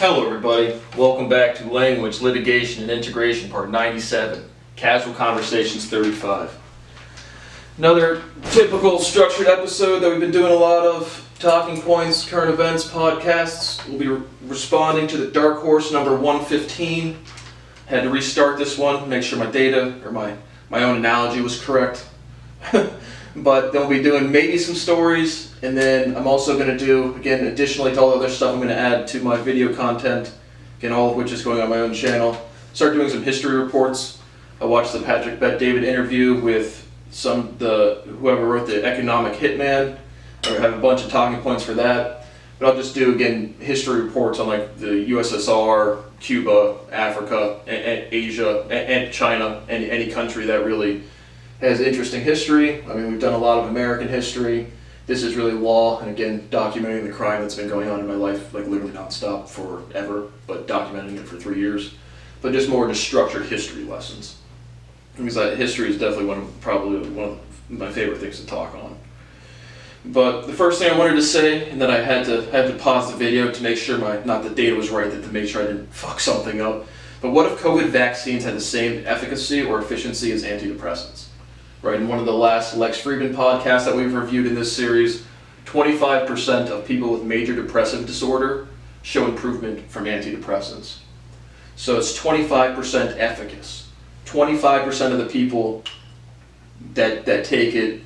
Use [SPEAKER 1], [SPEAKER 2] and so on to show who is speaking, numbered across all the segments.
[SPEAKER 1] Hello everybody, welcome back to Language, Litigation, and Integration Part 97, Casual Conversations 35. Another typical structured episode that we've been doing a lot of, talking points, current events, podcasts. We'll be responding to the Dark Horse number 115. Had to restart this one, make sure my data, or my own analogy was correct. But then we'll be doing maybe some stories, and then I'm also going to do, again, additionally to all the other stuff I'm going to add to my video content, again, all of which is going on my own channel. Start doing some history reports. I watched the Patrick Bet-David interview with whoever wrote the Economic Hitman. I have a bunch of talking points for that. But I'll just do, again, history reports on like the USSR, Cuba, Africa, and Asia, and China, and any country that really has interesting history. I mean, we've done a lot of American history. This is really law, and again, documenting the crime that's been going on in my life, like literally nonstop forever, but documenting it for 3 years. But just more just structured history lessons. Because history is definitely probably one of my favorite things to talk on. But the first thing I wanted to say, and then I had to pause the video to make sure not the data was right, to make sure I didn't fuck something up. But what if COVID vaccines had the same efficacy or efficiency as antidepressants? Right, in one of the last Lex Friedman podcasts that we've reviewed in this series, 25% of people with major depressive disorder show improvement from antidepressants. So it's 25% efficacy. 25% of the people that take it,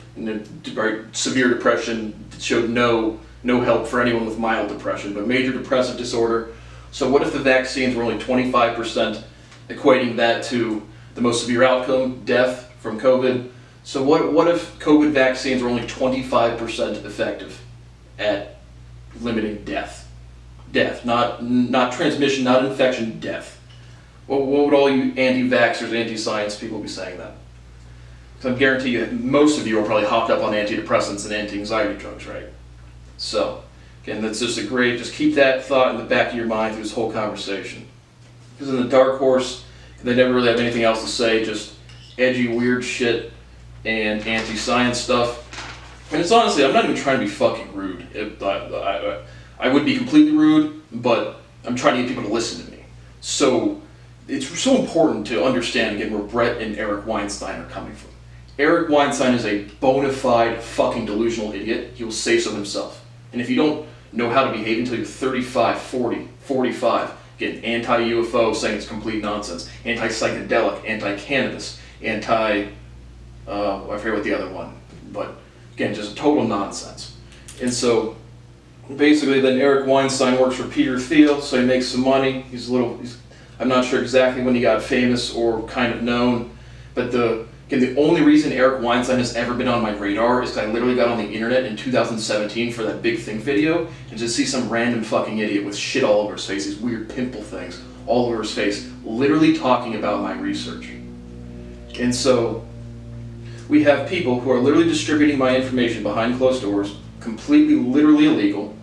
[SPEAKER 1] right, severe depression, showed no help for anyone with mild depression, but major depressive disorder. So what if the vaccines were only 25%, equating that to the most severe outcome, death from COVID? So what if COVID vaccines were only 25% effective at limiting death? Death, not transmission, not infection, death. What would all you anti-vaxxers, anti-science people be saying then? Because I guarantee you, most of you are probably hopped up on antidepressants and anti-anxiety drugs, right? So, again, that's just just keep that thought in the back of your mind through this whole conversation. Because in the Dark Horse, they never really have anything else to say, just edgy, weird shit and anti-science stuff. And it's honestly, I'm not even trying to be fucking rude. I would be completely rude, but I'm trying to get people to listen to me. So it's so important to understand, again, where Brett and Eric Weinstein are coming from. Eric Weinstein is a bona fide fucking delusional idiot. He will say so himself. And if you don't know how to behave until you're 35, 40, 45, again, anti-UFO, saying it's complete nonsense, anti-psychedelic, anti-cannabis, I forget what the other one, but again, just total nonsense. And so basically then Eric Weinstein works for Peter Thiel, so he makes some money. I'm not sure exactly when he got famous or kind of known, but the only reason Eric Weinstein has ever been on my radar is because I literally got on the internet in 2017 for that Big Think video and just see some random fucking idiot with shit all over his face, these weird pimple things all over his face, literally talking about my research. And so we have people who are literally distributing my information behind closed doors, completely, literally illegal.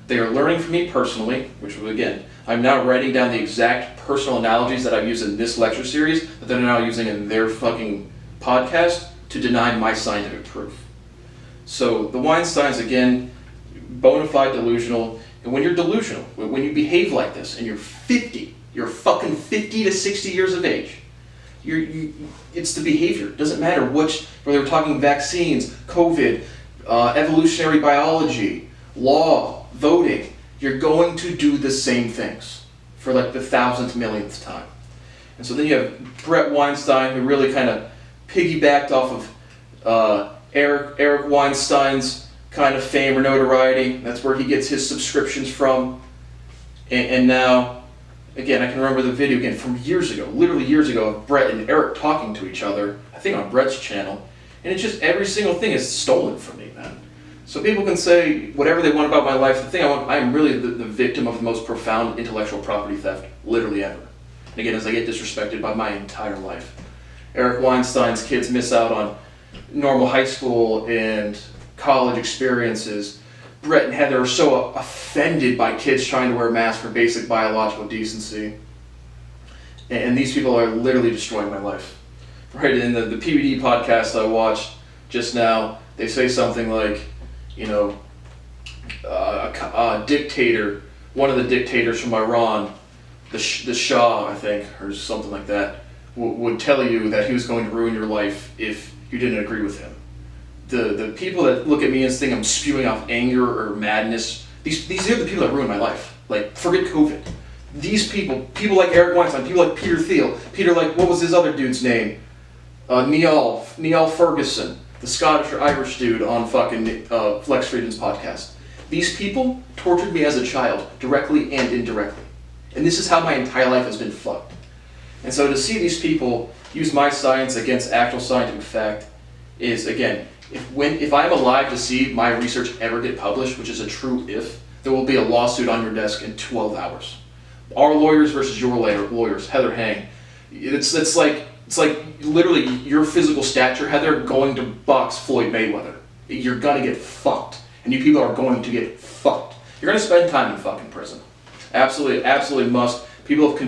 [SPEAKER 1] They are learning from me personally, which again, I'm now writing down the exact personal analogies that I've used in this lecture series that they're now using in their fucking podcast to deny my scientific proof. So the Weinsteins, again, bona fide delusional. And when you're delusional, when you behave like this and you're fucking 50 to 60 years of age, it's the behavior. It doesn't matter whether we're talking vaccines, COVID, evolutionary biology, law, voting. You're going to do the same things for like the 1,000th, millionth time. And so then you have Brett Weinstein, who really kind of piggybacked off of Eric Weinstein's kind of fame or notoriety. That's where he gets his subscriptions from. And now, again, I can remember the video again from years ago, literally years ago, of Brett and Eric talking to each other, I think on Brett's channel, and it's just every single thing is stolen from me, man. So people can say whatever they want about my life. The thing I am really the victim of the most profound intellectual property theft, literally ever. And again, as I get disrespected by my entire life. Eric Weinstein's kids miss out on normal high school and college experiences. Brett and Heather are so offended by kids trying to wear masks for basic biological decency. And these people are literally destroying my life. Right, in the PBD podcast I watched just now, they say something like, a dictator one of the dictators from Iran, the Shah, I think, or something like that, would tell you that he was going to ruin your life if you didn't agree with him. The people that look at me and think I'm spewing off anger or madness, these are the people that ruined my life. Like, forget COVID. These people like Eric Weinstein, people like Peter Thiel, what was his other dude's name? Neil Ferguson, the Scottish or Irish dude on fucking Flex Friedman's podcast. These people tortured me as a child, directly and indirectly. And this is how my entire life has been fucked. And so to see these people use my science against actual scientific fact is, again, if I'm alive to see my research ever get published, which is a true if, there will be a lawsuit on your desk in 12 hours. Our lawyers versus your lawyers, Heather Hang. It's like literally your physical stature, Heather, going to box Floyd Mayweather. You're gonna get fucked. And you people are going to get fucked. You're gonna spend time in fucking prison. Absolutely must. People have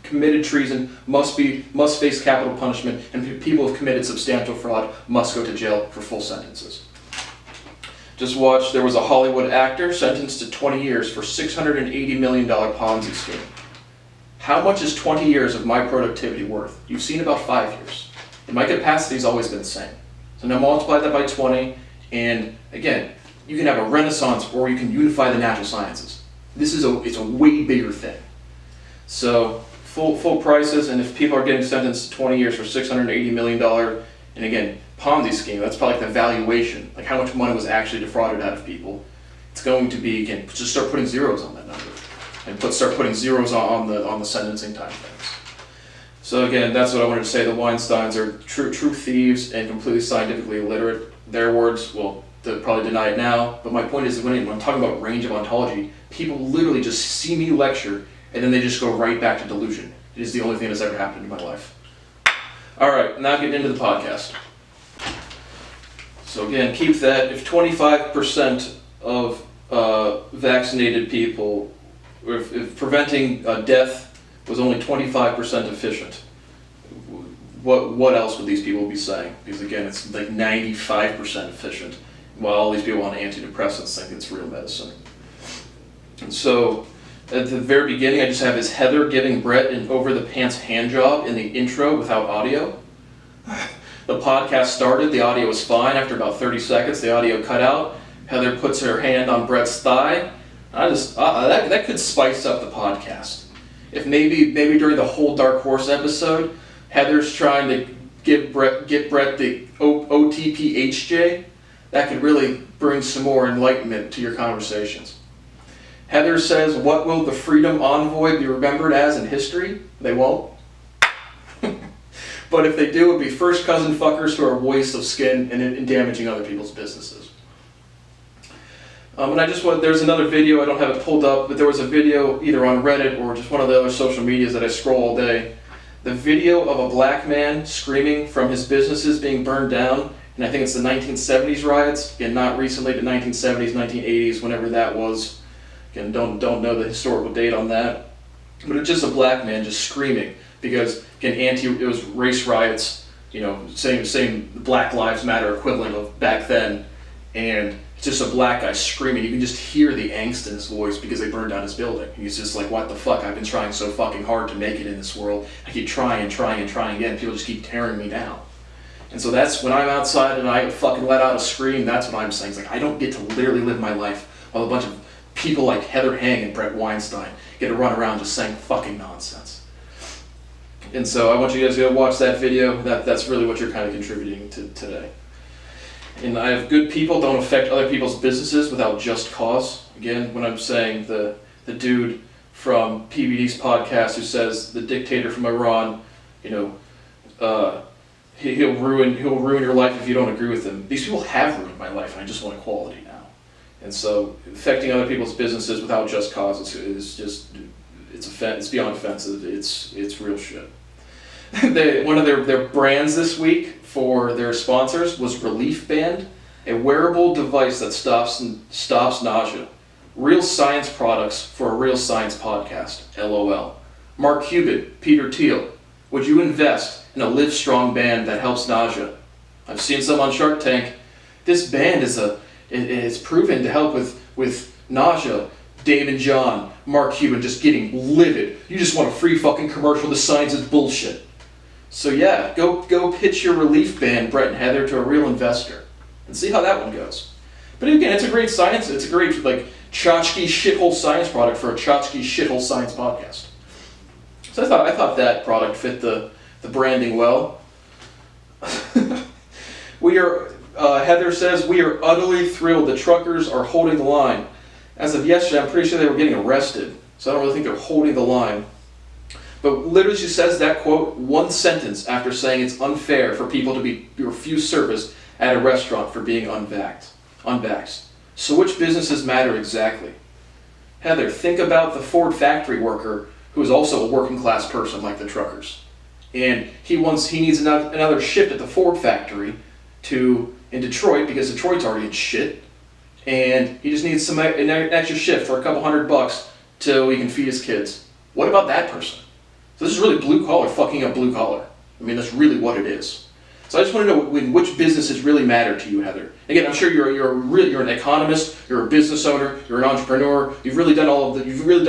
[SPEAKER 1] committed treason must face capital punishment, and people who have committed substantial fraud must go to jail for full sentences. Just watch, there was a Hollywood actor sentenced to 20 years for $680 million Ponzi scheme. How much is 20 years of my productivity worth? You've seen about 5 years. And my capacity's always been the same. So now multiply that by 20, and again, you can have a renaissance or you can unify the natural sciences. It's a way bigger thing. So full prices, and if people are getting sentenced to 20 years for $680 million, and again, Ponzi scheme, that's probably like the valuation, like how much money was actually defrauded out of people. It's going to be, again, just start putting zeros on that number, and start putting zeros on the sentencing time frames. So again, that's what I wanted to say. The Weinsteins are true thieves and completely scientifically illiterate. Their words, well, they'll probably deny it now, but my point is that when I'm talking about range of ontology, people literally just see me lecture and then they just go right back to delusion. It is the only thing that's ever happened in my life. All right, now getting into the podcast. So again, keep that. If 25% of vaccinated people, or if preventing death was only 25% efficient, what else would these people be saying? Because again, it's like 95% efficient, while all these people on antidepressants think it's real medicine. And so, at the very beginning, I just have is Heather giving Brett an over-the-pants hand job in the intro without audio. The podcast started, the audio was fine. After about 30 seconds, the audio cut out. Heather puts her hand on Brett's thigh. That could spice up the podcast. If maybe during the whole Dark Horse episode, Heather's trying to get Brett the OTPHJ, that could really bring some more enlightenment to your conversations. Heather says, what will the Freedom Envoy be remembered as in history? They won't. But if they do, it would be first cousin fuckers who are waste of skin and damaging other people's businesses. And there's another video, I don't have it pulled up, but there was a video either on Reddit or just one of the other social medias that I scroll all day. The video of a black man screaming from his businesses being burned down, and I think it's the 1970s riots, again, not recently, the 1970s, 1980s, whenever that was. Again, don't know the historical date on that. But it's just a black man just screaming, because again, it was race riots, same Black Lives Matter equivalent of back then, and it's just a black guy screaming. You can just hear the angst in his voice because they burned down his building. He's just like, what the fuck, I've been trying so fucking hard to make it in this world. I keep trying again, people just keep tearing me down. And so that's when I'm outside and I fucking let out a scream, that's what I'm saying. It's like, I don't get to literally live my life while a bunch of people like Heather Hang and Brett Weinstein get to run around just saying fucking nonsense. And so I want you guys to go watch that video. That's really what you're kind of contributing to today. And I have good people don't affect other people's businesses without just cause. Again, when I'm saying the dude from PBD's podcast who says the dictator from Iran, he'll ruin your life if you don't agree with him. These people have ruined my life, and I just want equality now. And so affecting other people's businesses without just cause it's beyond offensive. It's real shit. One of their brands this week for their sponsors was Relief Band, a wearable device that stops nausea. Real science products for a real science podcast. LOL. Mark Cuban, Peter Thiel, would you invest in a Livestrong band that helps nausea? I've seen some on Shark Tank. This band is proven to help with nausea, Dave and John, Mark Cuban just getting livid. You just want a free fucking commercial. The science is bullshit. So yeah, go pitch your relief band, Brett and Heather, to a real investor and see how that one goes. But again, it's a great science. It's a great like tchotchke shithole science product for a tchotchke shithole science podcast. So I thought that product fit the branding well. Heather says, we are utterly thrilled the truckers are holding the line. As of yesterday, I'm pretty sure they were getting arrested, so I don't really think they're holding the line. But literally she says that quote one sentence after saying it's unfair for people to be refused service at a restaurant for being unvaxxed. So which businesses matter exactly? Heather, think about the Ford factory worker who is also a working class person like the truckers. And he needs another shift at the Ford factory in Detroit because Detroit's already in shit. And he just needs an extra shift for a couple $100 till he can feed his kids. What about that person? So this is really blue collar fucking up blue collar. I mean, that's really what it is. So I just want to know which businesses really matter to you, Heather. Again, I'm sure you're an economist, you're a business owner, you're an entrepreneur. You've really done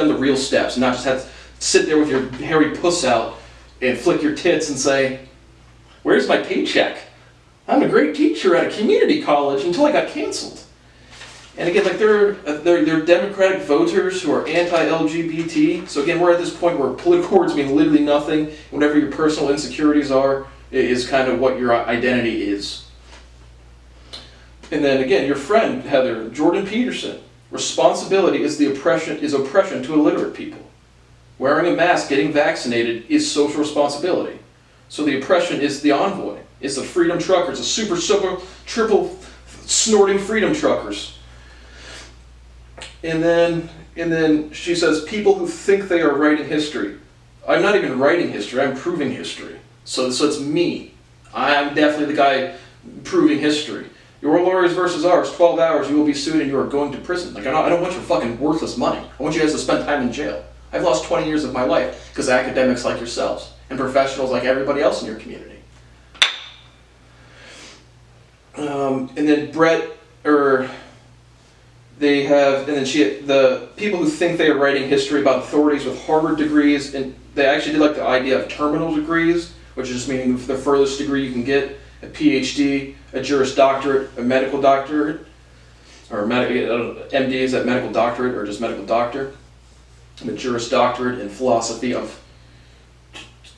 [SPEAKER 1] the real steps, and not just have to sit there with your hairy puss out and flick your tits and say, "Where's my paycheck? I'm a great teacher at a community college until I got canceled." And again, like they're Democratic voters who are anti-LGBT. So again, we're at this point where political words mean literally nothing. Whatever your personal insecurities are is kind of what your identity is. And then again, your friend Heather, Jordan Peterson. Responsibility is oppression to illiterate people. Wearing a mask, getting vaccinated is social responsibility. So the oppression is the envoy. It's the freedom truckers, the super triple snorting freedom truckers. And then she says, people who think they are writing history. I'm not even writing history, I'm proving history. So it's me. I'm definitely the guy proving history. Your lawyers versus ours, 12 hours, you will be sued and you are going to prison. Like, I don't want your fucking worthless money. I want you guys to spend time in jail. I've lost 20 years of my life because of academics like yourselves and professionals like everybody else in your community. And then the people who think they are writing history about authorities with Harvard degrees, and they actually did like the idea of terminal degrees, which is just meaning the furthest degree you can get, a PhD, a Juris Doctorate, a medical doctorate, or MD is that medical doctorate or just medical doctor, and a Juris Doctorate in philosophy of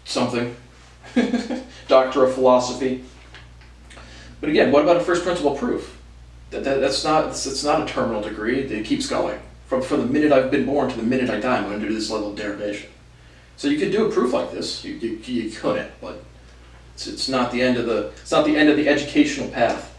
[SPEAKER 1] something, Doctor of Philosophy. But again, what about a first principle proof? It's not a terminal degree. It keeps going from the minute I've been born to the minute I die. I'm going to do this level of derivation. So you could do a proof like this. You couldn't, but it's not the end of the educational path.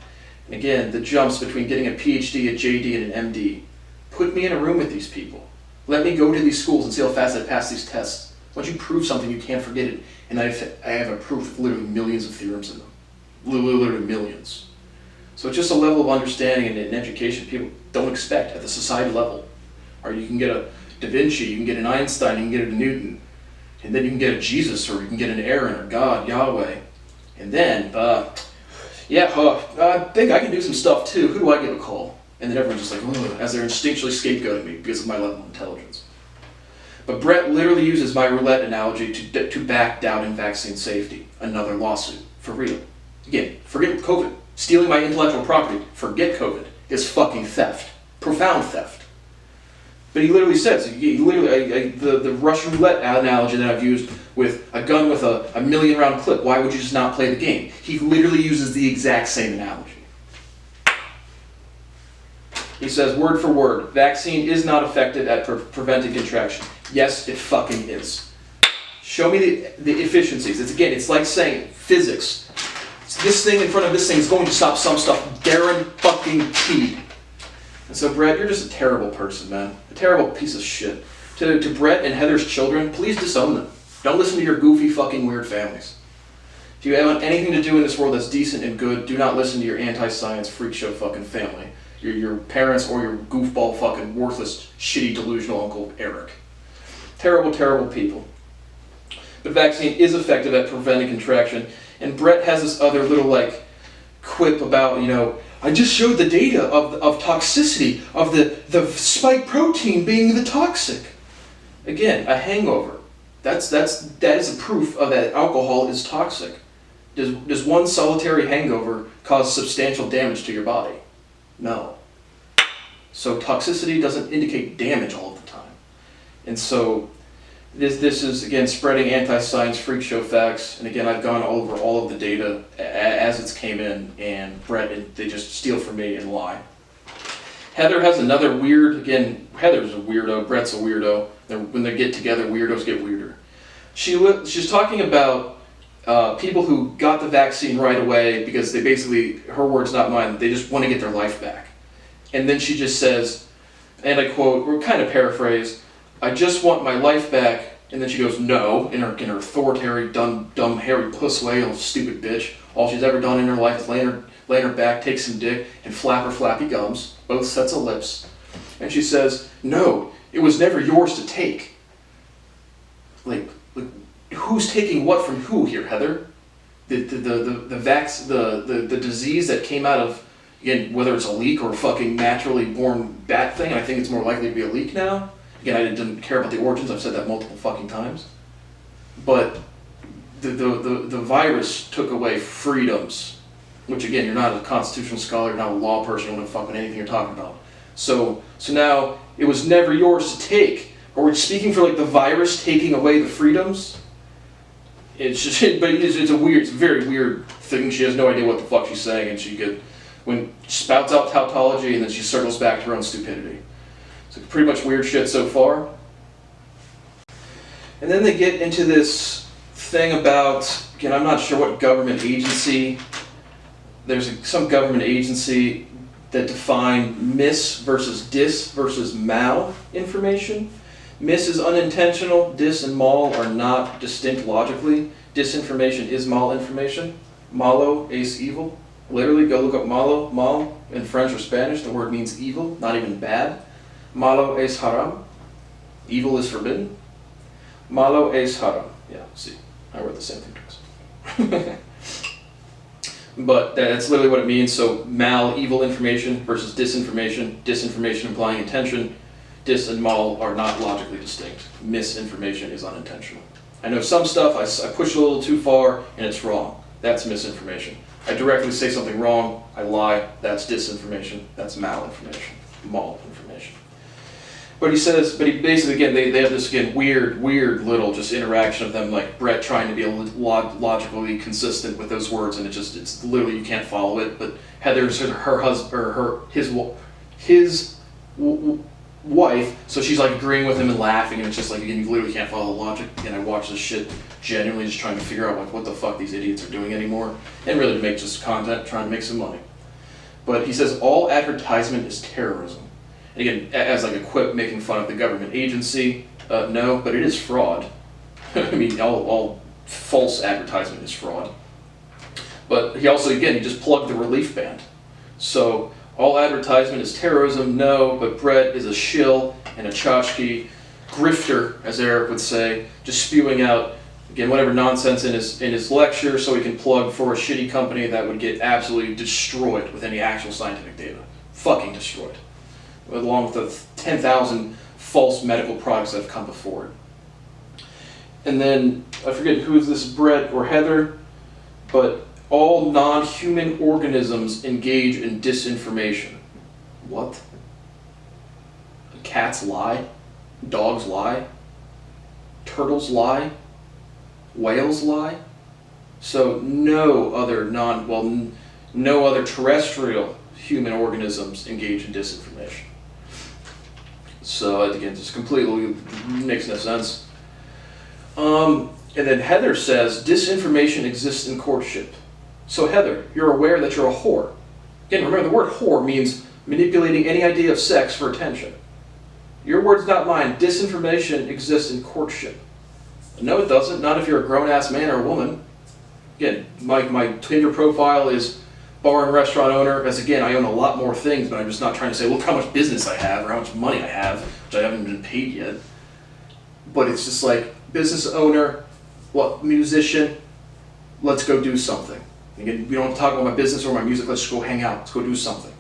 [SPEAKER 1] And again, the jumps between getting a PhD, a JD, and an MD. Put me in a room with these people. Let me go to these schools and see how fast I pass these tests. Once you prove something, you can't forget it. And I have a proof with literally millions of theorems in them. Literally millions. So it's just a level of understanding and education people don't expect at the society level. Or you can get a Da Vinci, you can get an Einstein, you can get a Newton, and then you can get a Jesus, or you can get an Aaron, or God, Yahweh. And then, I think I can do some stuff too. Who do I give a call? And then everyone's just like, ugh, as they're instinctually scapegoating me because of my level of intelligence. But Brett literally uses my roulette analogy to back doubting vaccine safety. Another lawsuit, for real. Again, forget COVID. Stealing my intellectual property, forget COVID, is fucking theft. Profound theft. But he literally says, the Russian roulette analogy that I've used with a gun with a 1,000,000 round clip, why would you just not play the game? He literally uses the exact same analogy. He says, word for word, vaccine is not effective at preventing contraction. Yes, it fucking is. Show me the efficiencies. It's like saying physics. This thing in front of this thing is going to stop some stuff. Guaranteed. And so, Brett, you're just a terrible person, man. A terrible piece of shit. To Brett and Heather's children, please disown them. Don't listen to your goofy, fucking weird families. If you have anything to do in this world that's decent and good, do not listen to your anti-science freak show fucking family. Your parents or your goofball fucking worthless, shitty, delusional Uncle Eric. Terrible, terrible people. But vaccine is effective at preventing contraction. And Brett has this other little, quip about, I just showed the data of toxicity, of the spike protein being the toxic. Again, a hangover. That is a proof of that alcohol is toxic. Does one solitary hangover cause substantial damage to your body? No. So toxicity doesn't indicate damage all of the time. And so this is, again, spreading anti-science freak show facts. And again, I've gone over all of the data as it's came in, and Brett, they just steal from me and lie. Heather has another weird, again, Heather's a weirdo, Brett's a weirdo. When they get together, weirdos get weirder. She's talking about people who got the vaccine right away because they basically, her words not mine, they just want to get their life back. And then she just says, and I quote, we're kind of paraphrase, I just want my life back. And then she goes, no, in her authoritarian, dumb, hairy puss way, little stupid bitch. All she's ever done in her life is lay her back, take some dick, and flap her flappy gums, both sets of lips. And she says, no, it was never yours to take. Like who's taking what from who here, Heather? The disease that came out of, again, whether it's a leak or a fucking naturally born bat thing, and I think it's more likely to be a leak now. Again, I didn't care about the origins, I've said that multiple fucking times. But the virus took away freedoms, which again, you're not a constitutional scholar, you're not a law person, you don't know fucking anything you're talking about. So now, it was never yours to take. Or we're speaking for like the virus taking away the freedoms? It's just, but it's a very weird thing. She has no idea what the fuck she's saying, and she spouts out tautology, and then she circles back to her own stupidity. So pretty much weird shit so far. And then they get into this thing about, again, I'm not sure what government agency, there's some government agency that define mis versus dis versus mal information. Mis is unintentional, dis and mal are not distinct logically. Disinformation is mal information. Malo es evil. Literally, go look up malo, mal, in French or Spanish, the word means evil, not even bad. Malo es haram. Evil is forbidden. Malo es haram. Yeah, see, I wrote the same thing twice. But that's literally what it means. So mal, evil information, versus disinformation. Disinformation implying intention. Dis and mal are not logically distinct. Misinformation is unintentional. I know some stuff I push a little too far and it's wrong. That's misinformation. I directly say something wrong, I lie, that's disinformation. That's malinformation. Mal information. But he basically, again, they have this, again, weird little just interaction of them, like Brett trying to be logically consistent with those words, and it's literally, you can't follow it. But Heather's her husband, or his wife, so she's like agreeing with him and laughing, and it's just like, again, you literally can't follow the logic. And I watch this shit genuinely just trying to figure out like what the fuck these idiots are doing anymore, and really to make just content, trying to make some money. But he says all advertisement is terrorism. And again, as like a quip making fun of the government agency, no, but it is fraud. I mean, all false advertisement is fraud. But he also, again, he just plugged the relief band. So all advertisement is terrorism, no, but Brett is a shill and a tchotchke, grifter, as Eric would say, just spewing out, again, whatever nonsense in his lecture so he can plug for a shitty company that would get absolutely destroyed with any actual scientific data. Fucking destroyed. Along with the 10,000 false medical products that have come before it. And then, I forget who is this, Brett or Heather, but all non-human organisms engage in disinformation. What? Cats lie? Dogs lie? Turtles lie? Whales lie? So no other terrestrial human organisms engage in disinformation. So again, just completely makes no sense. And then Heather says disinformation exists in courtship. So Heather, you're aware that you're a whore. Again, remember the word whore means manipulating any idea of sex for attention. Your words, not mine. Disinformation exists in courtship. No, it doesn't. Not if you're a grown-ass man or a woman. Again, my Tinder profile is bar and restaurant owner, as again, I own a lot more things, but I'm just not trying to say, look how much business I have or how much money I have, which I haven't been paid yet. But it's just like, business owner, musician, let's go do something. Again, we don't have to talk about my business or my music. Let's just go hang out. Let's go do something.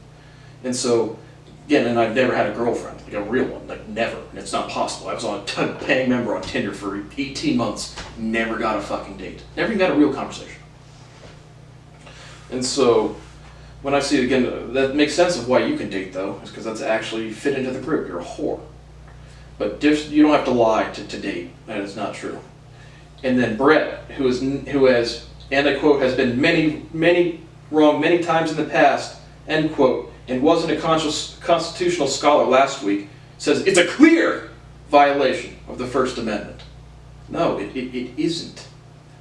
[SPEAKER 1] And so, again, and I've never had a girlfriend, like a real one, like never. And it's not possible. I was on a paying member on Tinder for 18 months, never got a fucking date. Never even got a real conversation. And so, when I see it again, that makes sense of why you can date though, is because that's actually fit into the group. You're a whore. But you don't have to lie to date. That is not true. And then Brett, who has, and I quote, has been many wrong many times in the past, end quote, and wasn't a constitutional scholar last week, says it's a clear violation of the First Amendment. No, it isn't.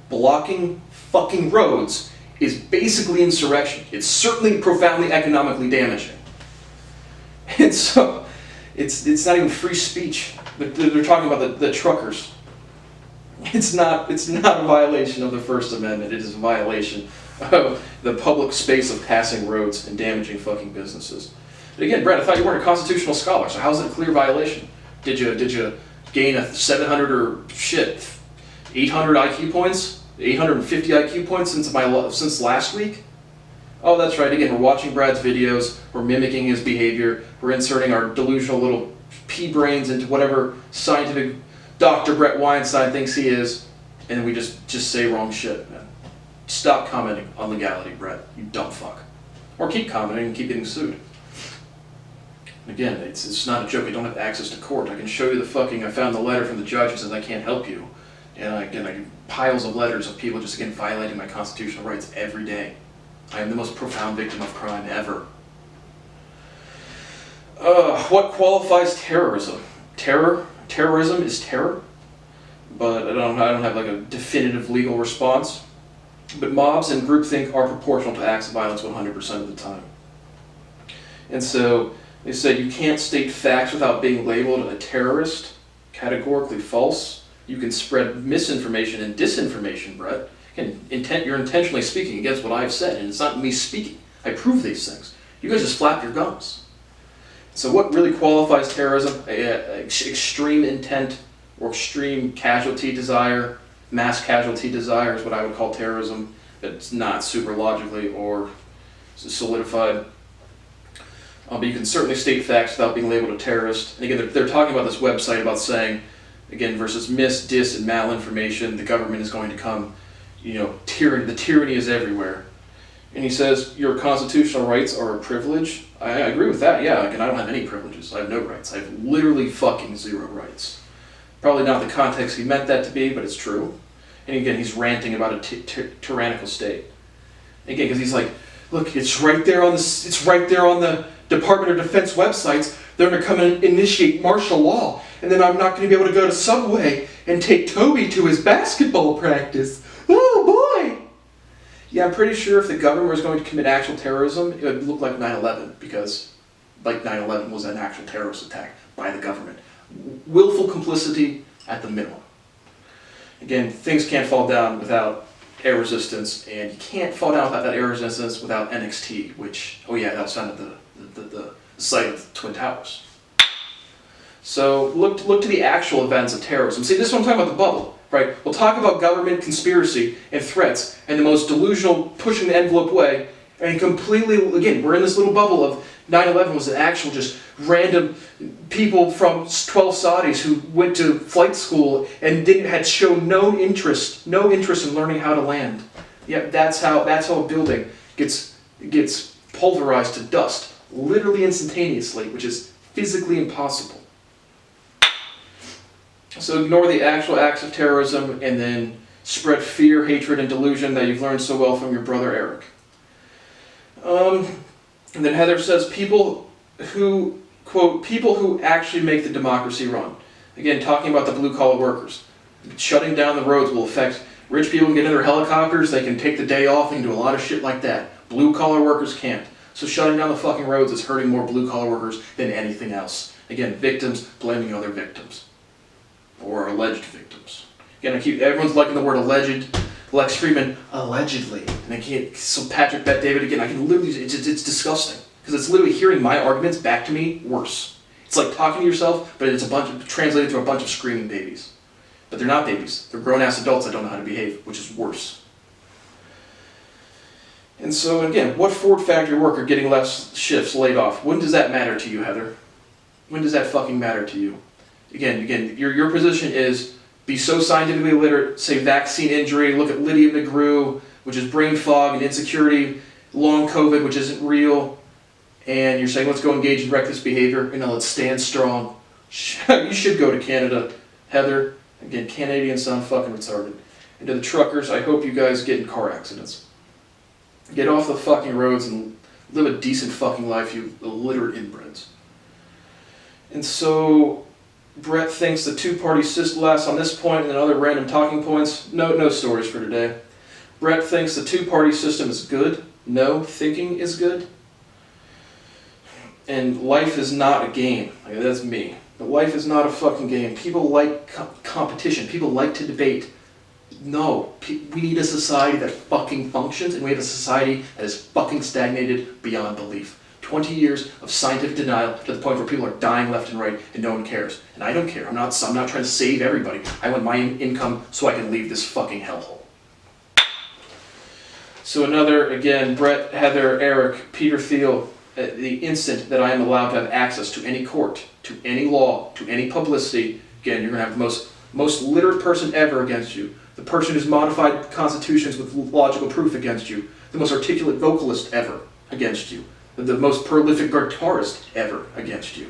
[SPEAKER 1] Blocking fucking roads is basically insurrection. It's certainly profoundly economically damaging. And so, it's not even free speech. They're talking about the truckers. It's not a violation of the First Amendment. It is a violation of the public space of passing roads and damaging fucking businesses. But again, Brett, I thought you weren't a constitutional scholar, so how's it a clear violation? Did you gain a 700 or 800 IQ points? 850 IQ points since last week? Oh, that's right. Again, we're watching Brad's videos. We're mimicking his behavior. We're inserting our delusional little pea brains into whatever scientific Dr. Brett Weinstein thinks he is, and we just say wrong shit, man. Stop commenting on legality, Brett. You dumb fuck. Or keep commenting and keep getting sued. Again, it's not a joke. I don't have access to court. I can show you I found the letter from the judge who says I can't help you. And I get piles of letters of people just again violating my constitutional rights every day. I am the most profound victim of crime ever. What qualifies terrorism? Terrorism is terror, but I don't have like a definitive legal response. But mobs and groupthink are proportional to acts of violence 100% of the time. And so they say you can't state facts without being labeled a terrorist. Categorically false. You can spread misinformation and disinformation, Brett. Again, you're intentionally speaking against what I've said, and it's not me speaking. I prove these things. You guys just flap your gums. So what really qualifies terrorism? Extreme intent or extreme casualty desire, mass casualty desire is what I would call terrorism. It's not super logically or solidified. But you can certainly state facts without being labeled a terrorist. And again, they're talking about this website about saying, again, versus mis, dis, and malinformation, the government is going to come, the tyranny is everywhere. And he says, your constitutional rights are a privilege. I agree with that, yeah. Again, I don't have any privileges. I have no rights. I have literally fucking zero rights. Probably not the context he meant that to be, but it's true. And again, he's ranting about a tyrannical state. Again, because he's like, look, it's right there on the Department of Defense websites. They're going to come and initiate martial law, and then I'm not going to be able to go to Subway and take Toby to his basketball practice. Oh boy! Yeah, I'm pretty sure if the government was going to commit actual terrorism, it would look like 9/11, because like 9/11 was an actual terrorist attack by the government. Willful complicity at the minimum. Again, things can't fall down without air resistance, and you can't fall down without that air resistance without NXT, which, oh yeah, that was found at the site of the Twin Towers. So look to the actual events of terrorism. See, this is what I'm talking about, the bubble, right? We'll talk about government conspiracy and threats in the most delusional, pushing the envelope way, and completely, again, we're in this little bubble of 9/11 was an actual just random people from 12 Saudis who went to flight school and had shown no interest in learning how to land. Yeah, that's how a building gets pulverized to dust, literally instantaneously, which is physically impossible. So ignore the actual acts of terrorism and then spread fear, hatred, and delusion that you've learned so well from your brother Eric. And then Heather says people who actually make the democracy run. Again, talking about the blue-collar workers. Shutting down the roads will affect rich people can get in their helicopters, they can take the day off, they can do a lot of shit like that. Blue-collar workers can't. So shutting down the fucking roads is hurting more blue-collar workers than anything else. Again, victims blaming other victims. Or alleged victims. Again, everyone's liking the word alleged. Lex Friedman, allegedly. And I can't, so Patrick Bet David again, I can literally, it's disgusting. Because it's literally hearing my arguments back to me worse. It's like talking to yourself, but it's translated to a bunch of screaming babies. But they're not babies. They're grown-ass adults that don't know how to behave, which is worse. And so, again, what Ford factory worker getting less shifts laid off? When does that matter to you, Heather? When does that fucking matter to you? Again, your position is be so scientifically literate, say vaccine injury, look at Lydia McGrew, which is brain fog and insecurity, long COVID, which isn't real, and you're saying let's go engage in reckless behavior, let's stand strong. You should go to Canada, Heather. Again, Canadians sound fucking retarded. And to the truckers, I hope you guys get in car accidents. Get off the fucking roads and live a decent fucking life, you illiterate inbreds. And so, Brett thinks the two-party system lasts on this point, and then other random talking points. No stories for today. Brett thinks the two-party system is good. No, thinking is good. And life is not a game. That's me. But life is not a fucking game. People like competition. People like to debate. No, we need a society that fucking functions, and we have a society that is fucking stagnated beyond belief. 20 years of scientific denial to the point where people are dying left and right, and no one cares. And I don't care. I'm not trying to save everybody. I want my income so I can leave this fucking hellhole. So another, again, Brett, Heather, Eric, Peter Thiel, the instant that I am allowed to have access to any court, to any law, to any publicity, again, you're going to have the most literate person ever against you. The person who's modified constitutions with logical proof against you. The most articulate vocalist ever against you. The most prolific guitarist ever against you.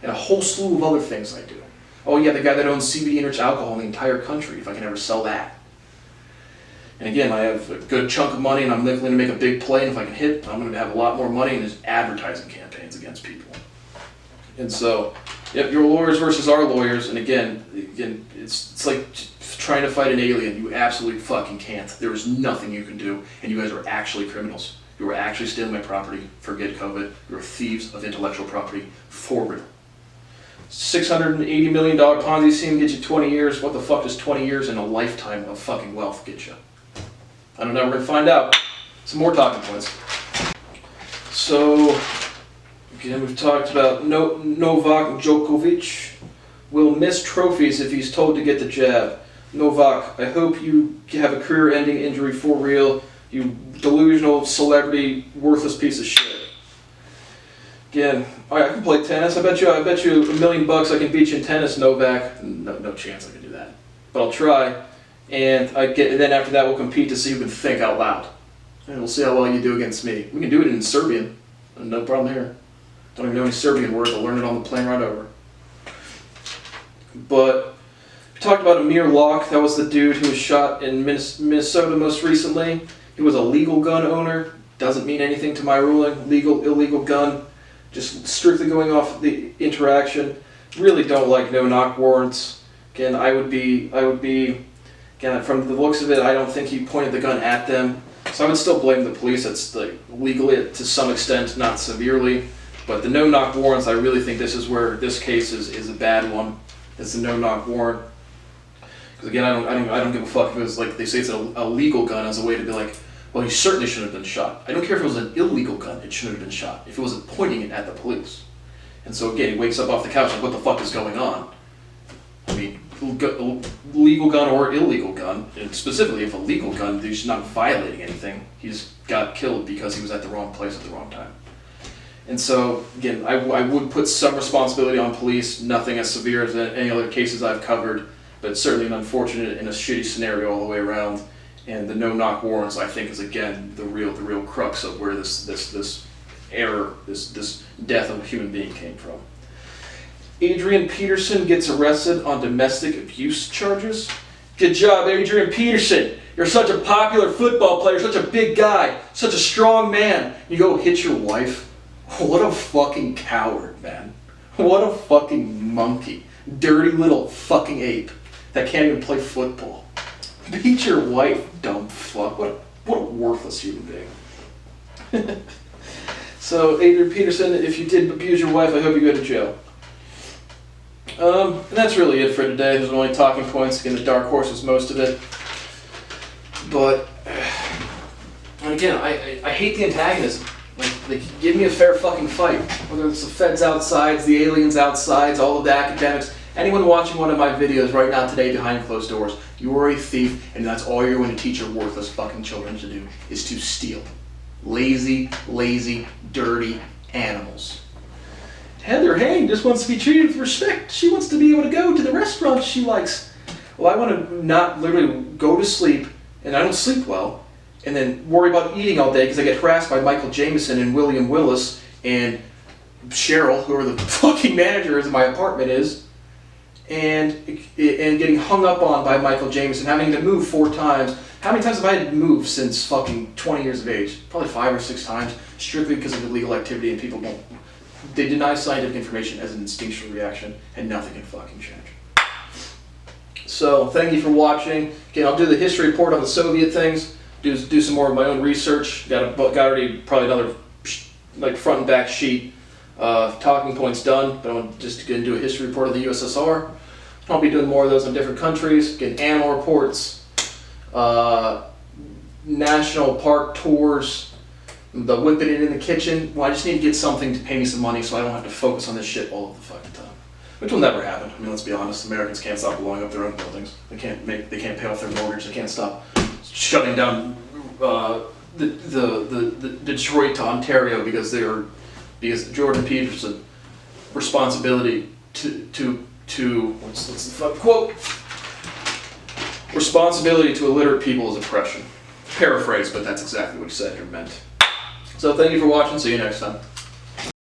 [SPEAKER 1] And a whole slew of other things I do. Oh yeah, the guy that owns CBD-enriched alcohol in the entire country, if I can ever sell that. And again, I have a good chunk of money and I'm going to make a big play, and if I can hit, I'm going to have a lot more money in his advertising campaigns against people. And so, yep, your lawyers versus our lawyers, and again, it's like trying to fight an alien. You absolutely fucking can't. There is nothing you can do, and you guys are actually criminals. You were actually stealing my property. Forget COVID. You are thieves of intellectual property. For real. $680 million Ponzi scheme gets you 20 years. What the fuck does 20 years and a lifetime of fucking wealth get you? I don't know. We're going to find out. Some more talking points. So, again, we've talked about Novak Djokovic will miss trophies if he's told to get the jab. Novak, I hope you have a career-ending injury for real. You delusional celebrity, worthless piece of shit. Again, I can play tennis. I bet you $1 million I can beat you in tennis, Novak. No chance I can do that. But I'll try. And then after that we'll compete to see who can think out loud. And we'll see how well you do against me. We can do it in Serbian. No problem here. Don't even know any Serbian words. I'll learn it on the plane right over. But we talked about Amir Locke. That was the dude who was shot in Minnesota most recently. He was a legal gun owner. Doesn't mean anything to my ruling. Legal, illegal gun. Just strictly going off the interaction. Really don't like no-knock warrants. Again, I would be, again, from the looks of it, I don't think he pointed the gun at them. So I would still blame the police. That's like legally, to some extent, not severely. But the no-knock warrants, I really think this is where this case is a bad one. It's a no-knock warrant. Because again, I don't give a fuck if it was like they say it's a legal gun as a way to be like, well, he certainly shouldn't have been shot. I don't care if it was an illegal gun, it shouldn't have been shot. If it wasn't pointing it at the police. And so again, he wakes up off the couch like, what the fuck is going on? I mean, legal gun or illegal gun, and specifically if a legal gun, he's not violating anything. He just got killed because he was at the wrong place at the wrong time. And so, again, I would put some responsibility on police, nothing as severe as any other cases I've covered, but certainly an unfortunate and a shitty scenario all the way around. And the no-knock warrants, I think, is again the real crux of where this error, this death of a human being came from. Adrian Peterson gets arrested on domestic abuse charges. Good job, Adrian Peterson. You're such a popular football player, such a big guy, such a strong man. You go hit your wife. What a fucking coward, man. What a fucking monkey. Dirty little fucking ape that can't even play football. Beat your wife, dumb fuck. What a worthless human being. So, Adrian Peterson, if you did abuse your wife, I hope you go to jail. And that's really it for today. There's only talking points. Again, the dark horse is most of it. But, and again, I hate the antagonism. Like, give me a fair fucking fight. Whether it's the feds outside, the aliens outside, all of the academics. Anyone watching one of my videos right now today behind closed doors, you are a thief, and that's all you're going to teach your worthless fucking children to do, is to steal. Lazy, dirty animals. Heather, hey, just wants to be treated with respect. She wants to be able to go to the restaurant she likes. Well, I want to not literally go to sleep, and I don't sleep well, and then worry about eating all day because I get harassed by Michael Jameson and William Willis and Cheryl, whoever the fucking managers of my apartment is, and getting hung up on by Michael Jameson, having to move 4 times. How many times have I had to move since fucking 20 years of age? Probably 5 or 6 times, strictly because of illegal activity, and people won't. They deny scientific information as an instinctual reaction, and nothing can fucking change. So, thank you for watching. Again, I'll do the history report on the Soviet things, do some more of my own research. Got already probably another like front and back sheet. Talking points done, but I'm just going to do a history report of the USSR. I'll be doing more of those on different countries, getting animal reports, national park tours, the whipping it in the kitchen. Well, I just need to get something to pay me some money so I don't have to focus on this shit all of the fucking time. Which will never happen. I mean, let's be honest, Americans can't stop blowing up their own buildings. They can't pay off their mortgage, they can't stop shutting down the Detroit to Ontario because Jordan Peterson responsibility to what's the fuck quote? Responsibility to illiterate people is oppression. Paraphrase, but that's exactly what he said or meant. So thank you for watching. See you next time.